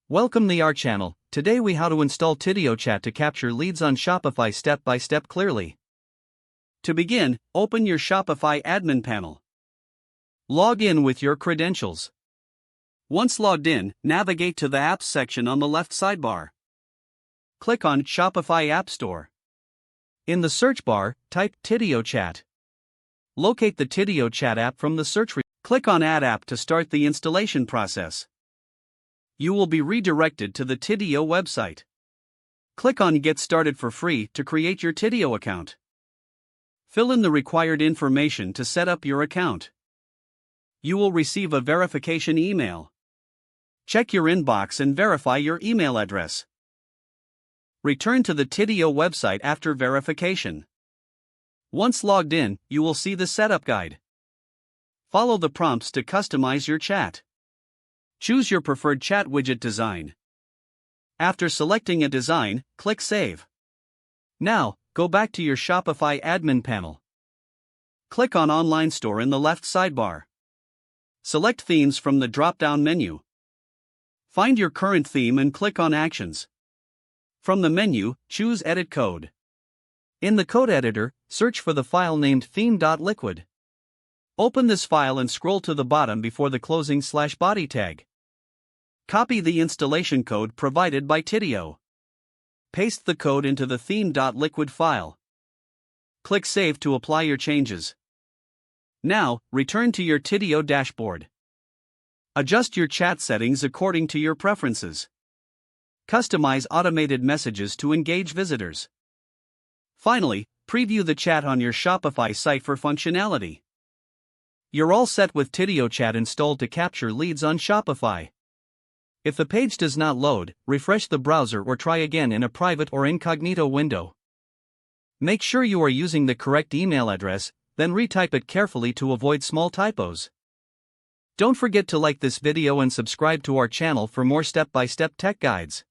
Welcome to our channel. Today we how to install Tidio chat to capture leads on Shopify step by step clearly. To begin, open your Shopify admin panel. Log in with your credentials. Once logged in, navigate to the Apps section on the left sidebar. Click on Shopify App Store. In the search bar, type Tidio chat. Locate the Tidio chat app from the search results. Click on Add App to start the installation process. You will be redirected to the Tidio website. Click on Get Started for free to create your Tidio account. Fill in the required information to set up your account. You will receive a verification email. Check your inbox and verify your email address. Return to the Tidio website after verification. Once logged in, you will see the setup guide. Follow the prompts to customize your chat. Choose your preferred chat widget design. After selecting a design, click Save. Now, go back to your Shopify admin panel. Click on Online Store in the left sidebar. Select Themes from the drop-down menu. Find your current theme and click on Actions. From the menu, choose Edit Code. In the code editor, search for the file named theme.liquid. Open this file and scroll to the bottom before the closing /body tag. Copy the installation code provided by Tidio. Paste the code into the theme.liquid file. Click Save to apply your changes. Now, return to your Tidio dashboard. Adjust your chat settings according to your preferences. Customize automated messages to engage visitors. Finally, preview the chat on your Shopify site for functionality. You're all set with Tidio chat installed to capture leads on Shopify. If the page does not load, refresh the browser or try again in a private or incognito window. Make sure you are using the correct email address, then retype it carefully to avoid small typos. Don't forget to like this video and subscribe to our channel for more step-by-step tech guides.